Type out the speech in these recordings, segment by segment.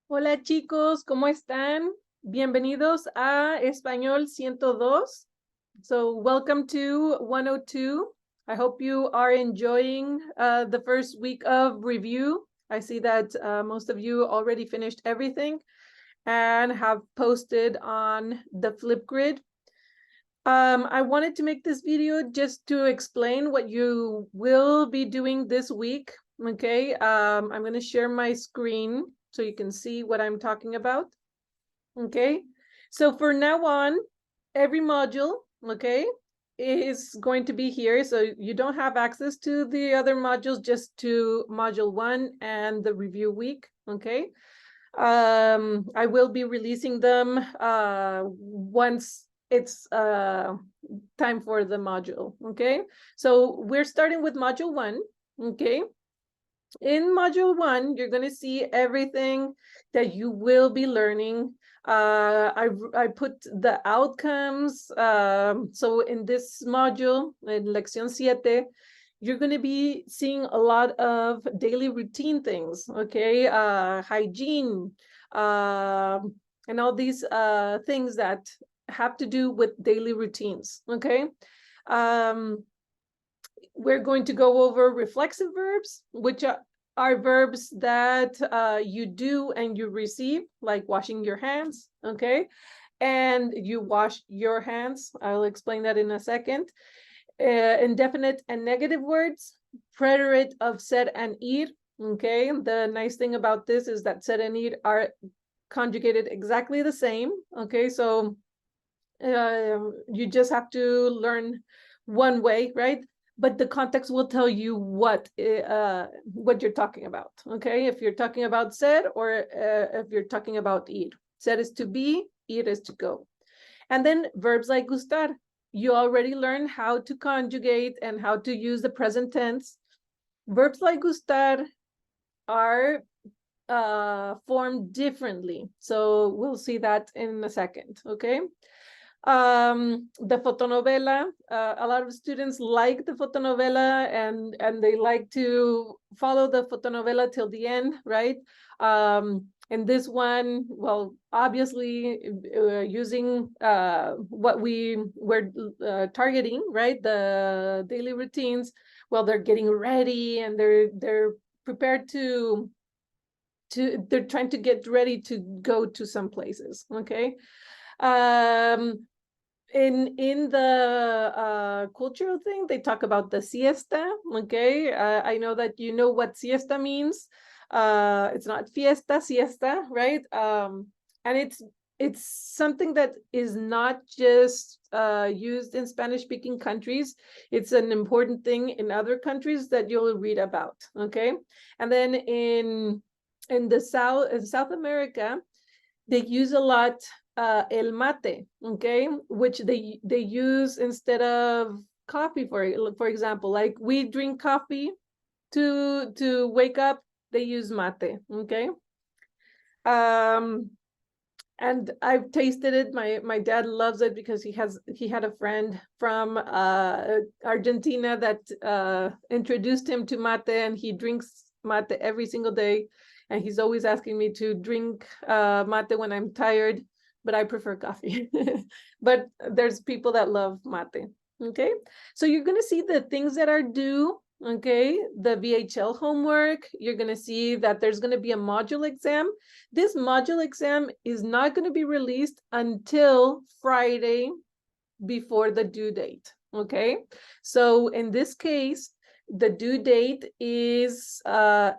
Hola chicos, ¿cómo están? Bienvenidos a Español 102. So welcome to 102. I hope you are enjoying the first week of review. I see that most of you already finished everything and have posted on the Flipgrid. I wanted to make this video just to explain what you will be doing this week. Okay, I'm going to share my screen so you can see what I'm talking about. Okay, so for now on, every module, okay, is going to be here. So you don't have access to the other modules, just to module 1 and the review week. Okay, I will be releasing them once it's time for the module. Okay, so we're starting with module 1. Okay, in module 1, you're going to see everything that you will be learning. I put the outcomes. So in this module, in Lección 7, you're going to be seeing a lot of daily routine things, okay? Hygiene, and all these things that have to do with daily routines, okay? We're going to go over reflexive verbs, which are verbs that you do and you receive, like washing your hands, okay? And you wash your hands. I'll explain that in a second. Indefinite and negative words, preterite of ser and ir, okay? The nice thing about this is that ser and ir are conjugated exactly the same, okay? So you just have to learn one way, right? But the context will tell you what you're talking about, okay? If you're talking about ser or if you're talking about ir. Ser is to be, ir is to go. And then verbs like gustar. You already learned how to conjugate and how to use the present tense. Verbs like gustar are formed differently. So we'll see that in a second, okay? The fotonovela, a lot of students like the fotonovela and they like to follow the fotonovela till the end, right? And this one, well, obviously using what we were targeting, right? The daily routines. Well, they're getting ready and they're prepared they're trying to get ready to go to some places, okay? In the cultural thing, they talk about the siesta, okay? I know that you know what siesta means. It's not fiesta, siesta, right? And it's something that is not just used in Spanish-speaking countries. It's an important thing in other countries that you'll read about, okay? And then in South America, they use a lot el mate, okay, which they use instead of coffee, for example. Like we drink coffee to wake up, they use mate, okay. And I've tasted it. My dad loves it because he had a friend from Argentina that introduced him to mate, and he drinks mate every single day. And he's always asking me to drink mate when I'm tired, but I prefer coffee. But there's people that love mate, okay? So you're gonna see the things that are due, okay? The VHL homework, you're gonna see that there's gonna be a module exam. This module exam is not gonna be released until Friday before the due date, okay? So in this case, the due date is on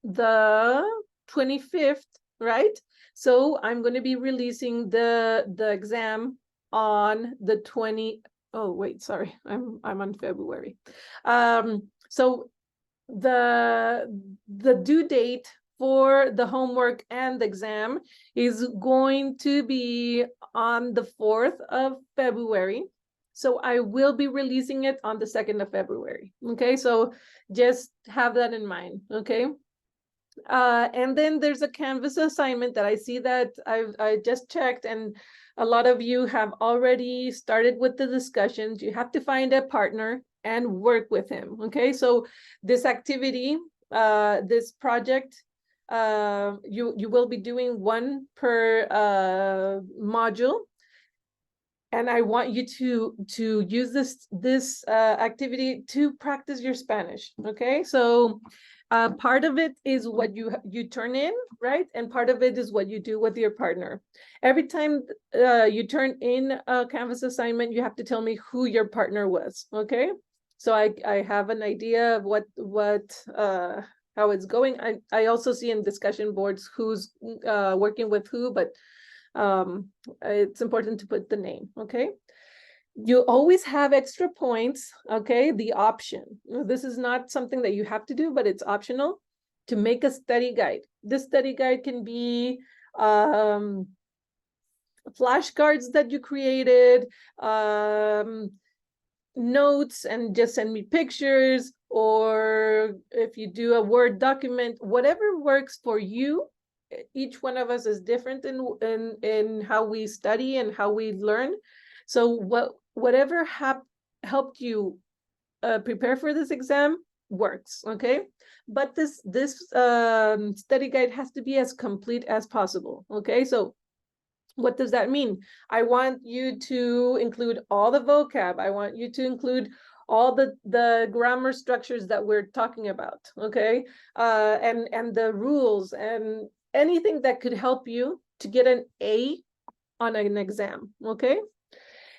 the 25th, right? So I'm going to be releasing the exam on the 20. Oh wait, sorry, I'm on February. So the due date for the homework and the exam is going to be on the 4th of February. So I will be releasing it on the 2nd of February. Okay, so just have that in mind. Okay. And then there's a Canvas assignment that I see that I just checked, and a lot of you have already started with the discussions. You have to find a partner and work with him. Okay, so this activity, this project you will be doing one per module. And I want you to use this activity to practice your Spanish, okay? So part of it is what you turn in, right? And part of it is what you do with your partner. Every time you turn in a Canvas assignment, you have to tell me who your partner was, okay? So I have an idea of how it's going. I also see in discussion boards who's working with who, but it's important to put the name, okay? You always have extra points, okay? The option. This is not something that you have to do, but it's optional to make a study guide. This study guide can be flashcards that you created, notes, and just send me pictures, or if you do a Word document, whatever works for you. Each one of us is different in how we study and how we learn. So whatever helped you prepare for this exam works, okay? But this study guide has to be as complete as possible, okay? So what does that mean? I want you to include all the vocab. I want you to include all the grammar structures that we're talking about, okay? And the rules and anything that could help you to get an A on an exam, okay?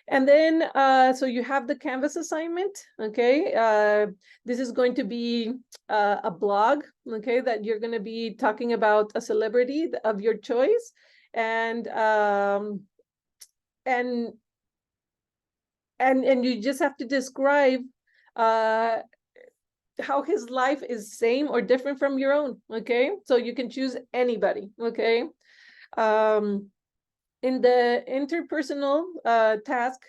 And then, so you have the Canvas assignment, okay? This is going to be a blog, okay, that you're going to be talking about a celebrity of your choice, and you just have to describe how his life is same or different from your own, okay? So you can choose anybody, okay? In the interpersonal task,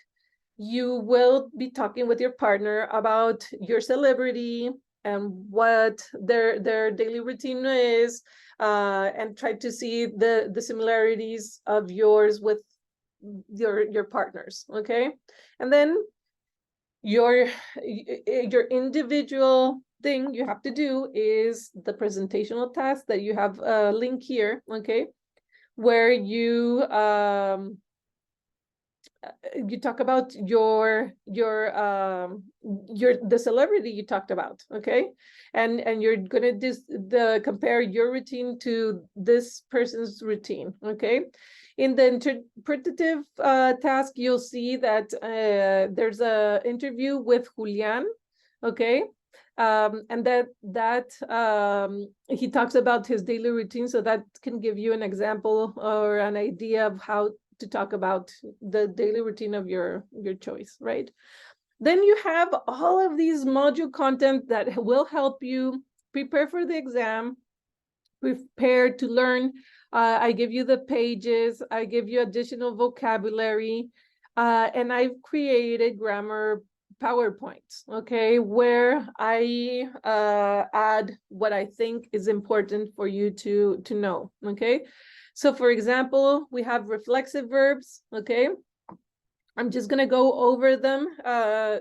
you will be talking with your partner about your celebrity and what their daily routine is, and try to see the similarities of yours with your partners, okay? And then your individual thing you have to do is the presentational task that you have a link here, okay, where you talk about the celebrity you talked about, okay, and you're gonna compare your routine to this person's routine, okay. In the interpretative task, you'll see that there's a interview with Julian, okay, and that he talks about his daily routine, so that can give you an example or an idea of how to talk about the daily routine of your choice, right? Then you have all of these module content that will help you prepare for the exam, prepare to learn. I give you the pages, I give you additional vocabulary, and I've created grammar PowerPoints, okay, where I add what I think is important for you to know, okay? So for example, we have reflexive verbs, okay? I'm just gonna go over them.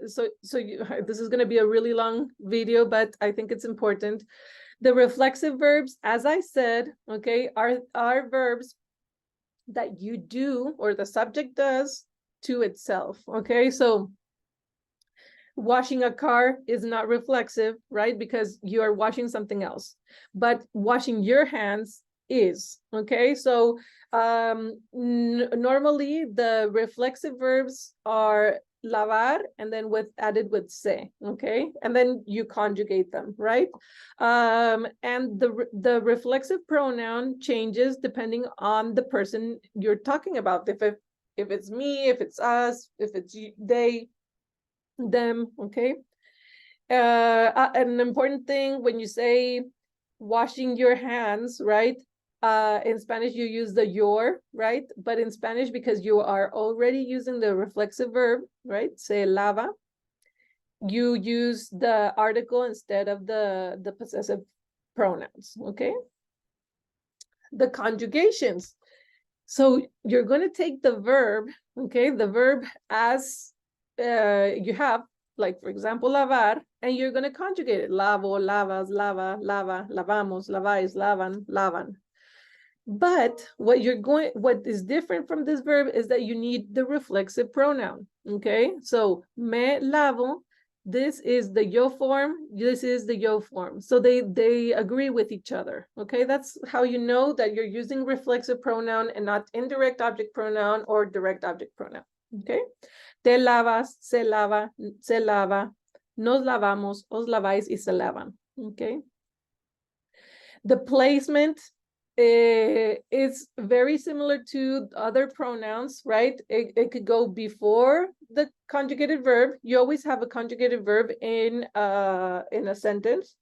This is gonna be a really long video, but I think it's important. The reflexive verbs, as I said, okay, are verbs that you do or the subject does to itself, okay? So washing a car is not reflexive, right? Because you are washing something else. But washing your hands is, okay? So normally the reflexive verbs are lavar and then added with se, okay? And then you conjugate them, right? And the reflexive pronoun changes depending on the person you're talking about. If it's me, if it's us, if it's they, them, okay? An important thing when you say washing your hands, right? In Spanish, you use the your, right? But in Spanish, because you are already using the reflexive verb, right? Se lava, you use the article instead of the possessive pronouns, okay? The conjugations. So you're going to take the verb, okay? The verb as you have like for example, lavar, and you're going to conjugate it. Lavo, lavas, lava, lava, lavamos, laváis, lavan, lavan. But what is different from this verb is that you need the reflexive pronoun, okay? So, me lavo, this is the yo form, this is the yo form. So they agree with each other, okay? That's how you know that you're using reflexive pronoun and not indirect object pronoun or direct object pronoun, okay? Te lavas, se lava, nos lavamos, os laváis y se lavan, okay? The placement is very similar to other pronouns, right? It could go before the conjugated verb. You always have a conjugated verb in a sentence,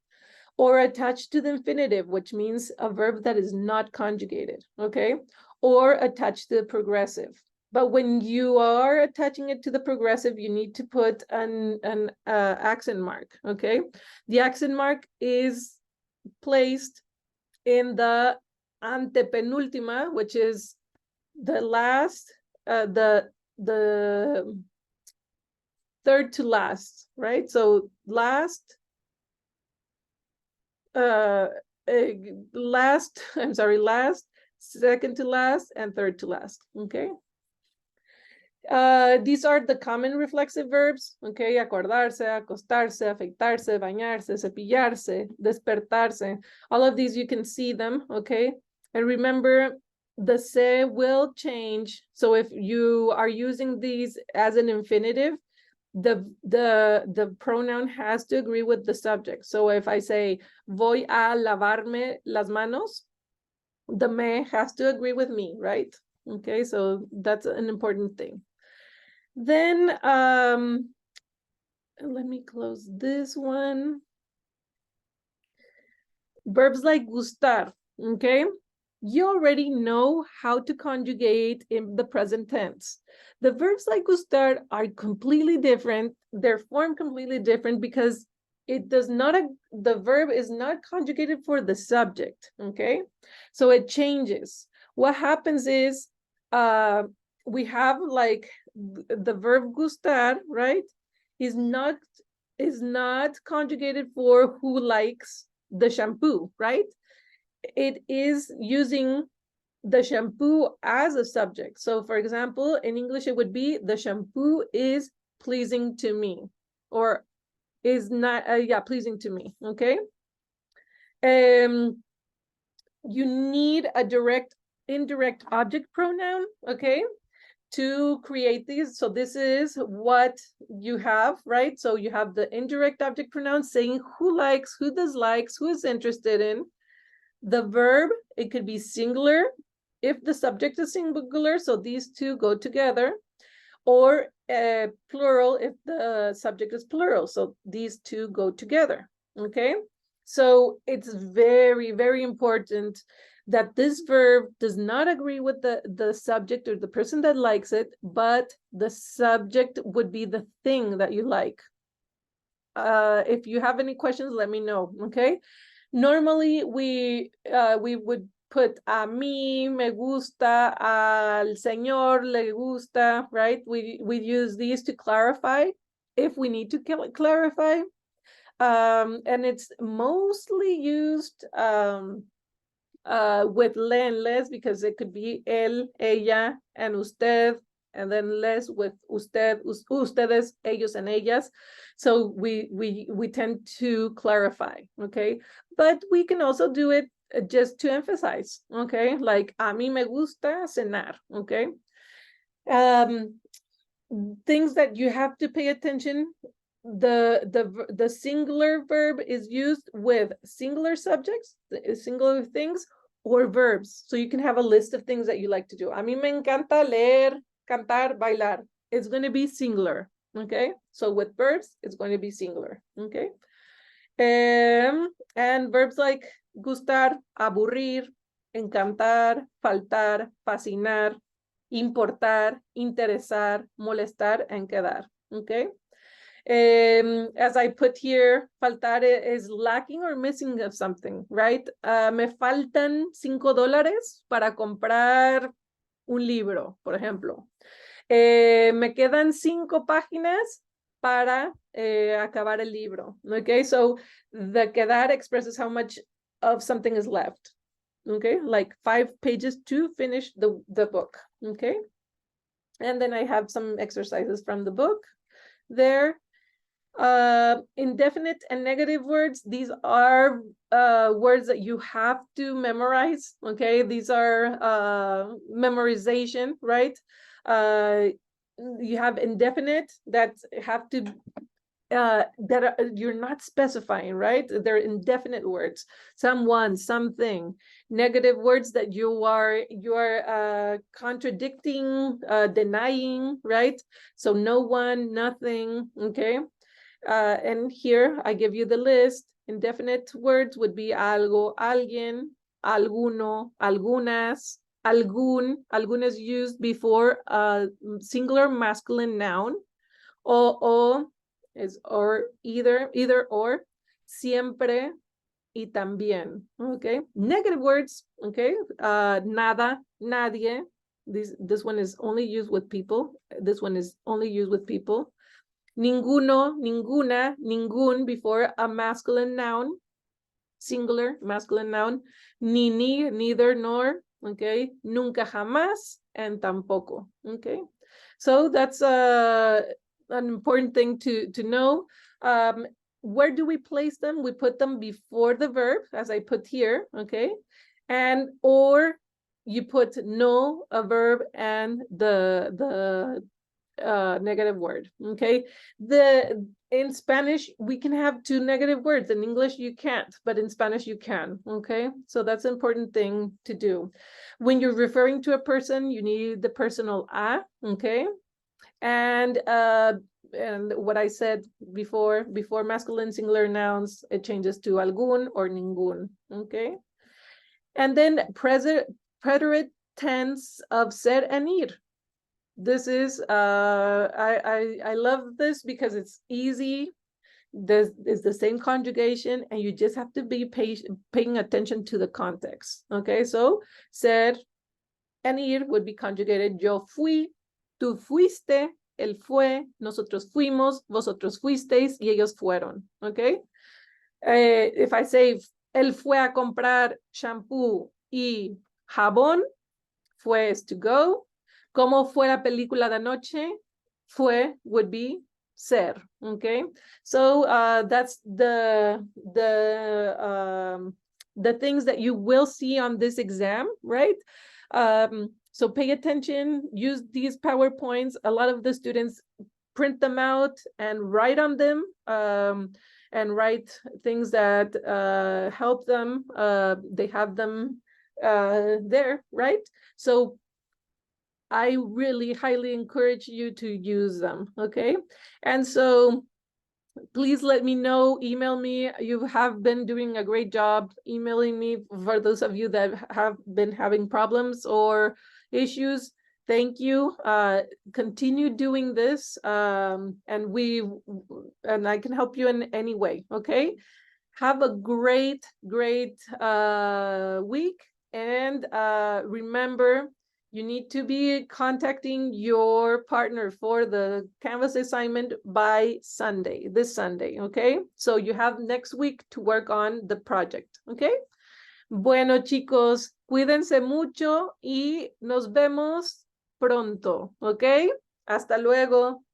or attached to the infinitive, which means a verb that is not conjugated, okay? Or attached to the progressive. But when you are attaching it to the progressive, you need to put an accent mark, okay? The accent mark is placed in the antepenúltima, which is the last, the third to last, right? So last, last, second to last, and third to last, okay? These are the common reflexive verbs, okay? Acordarse, acostarse, afeitarse, bañarse, cepillarse, despertarse. All of these, you can see them, okay? And remember, the se will change. So if you are using these as an infinitive, the pronoun has to agree with the subject. So if I say, voy a lavarme las manos, the me has to agree with me, right? Okay, so that's an important thing. Then, let me close this one. Verbs like gustar, okay? You already know how to conjugate in the present tense. The verbs like gustar are completely different. They're formed completely different because it does not, the verb is not conjugated for the subject, okay? So it changes. What happens is, we have like the verb gustar, right? Is not conjugated for who likes the shampoo, right? It is using the shampoo as a subject. So for example, in English, it would be the shampoo is pleasing to me, or is not, pleasing to me, okay? You need a indirect object pronoun, okay, to create these. So this is what you have, right? So you have the indirect object pronoun saying who likes, who dislikes, who is interested in. The verb, it could be singular if the subject is singular, so these two go together, or plural if the subject is plural, so these two go together, okay? So it's very, very important that this verb does not agree with the subject or the person that likes it, but the subject would be the thing that you like. If you have any questions, let me know, okay? Normally, we would put a mí me gusta, al señor le gusta, right? We use these to clarify if we need to clarify. And it's mostly used with le and les, because it could be él, ella, and usted, and then les with usted, ustedes, ellos, and ellas. So we tend to clarify, okay? But we can also do it just to emphasize, okay? Like, a mí me gusta cenar, okay? Things that you have to pay attention. The singular verb is used with singular subjects, singular things, or verbs. So you can have a list of things that you like to do. A mí me encanta leer, cantar, bailar. It's going to be singular, okay? So with verbs, it's going to be singular, okay? And verbs like gustar, aburrir, encantar, faltar, fascinar, importar, interesar, molestar, and quedar, okay? As I put here, faltar is lacking or missing of something, right? Me faltan $5 para comprar un libro, por ejemplo. Me quedan 5 páginas para acabar el libro. Okay, so the quedar expresses how much of something is left. Okay, like 5 pages to finish the book. Okay, and then I have some exercises from the book there. Indefinite and negative words, these are words that you have to memorize. Okay, these are memorization, right? You have indefinite that have to you're not specifying, right? They're indefinite words. Someone, something. Negative words that you are contradicting, denying, right? So no one, nothing. Okay. And here I give you the list. Indefinite words would be algo, alguien, alguno, algunas, algún. Algún is used before a singular masculine noun. O is or, either or, siempre y también. Okay. Negative words. Okay. Nada, nadie. This one is only used with people. This one is only used with people. Ninguno, ninguna, ningún before a masculine noun, singular masculine noun. Ni, neither, nor. Okay. Nunca, jamás, and tampoco. Okay. So that's an important thing to know. Where do we place them? We put them before the verb, as I put here. Okay. And or you put no, a verb, and the negative word. Okay. In Spanish we can have 2 negative words. In English you can't, but in Spanish you can. Okay, so that's an important thing to do. When you're referring to a person, you need the personal a. Okay, and what I said before masculine singular nouns, it changes to algún or ningún. Okay, and then preterite tense of ser and ir. This is I love this because it's easy. This is the same conjugation, and you just have to be paying attention to the context. Okay, so ser and ir would be conjugated yo fui, tú fuiste, él fue, nosotros fuimos, vosotros fuisteis, y ellos fueron. Okay, if I say él fue a comprar shampoo y jabón, fue is to go. ¿Cómo fue la película de anoche? Fue would be ser. Okay, so that's the things that you will see on this exam, right? So pay attention, use these PowerPoints. A lot of the students print them out and write on them, and write things that help them. They have them there, right? So I really highly encourage you to use them. Okay, and so please let me know, email me. You have been doing a great job emailing me. For those of you that have been having problems or issues, thank you. Continue doing this, and I can help you in any way. Okay, have a great week, and remember, you need to be contacting your partner for the Canvas assignment by Sunday, this Sunday, okay? So you have next week to work on the project, okay? Bueno, chicos, cuídense mucho y nos vemos pronto, okay? Hasta luego.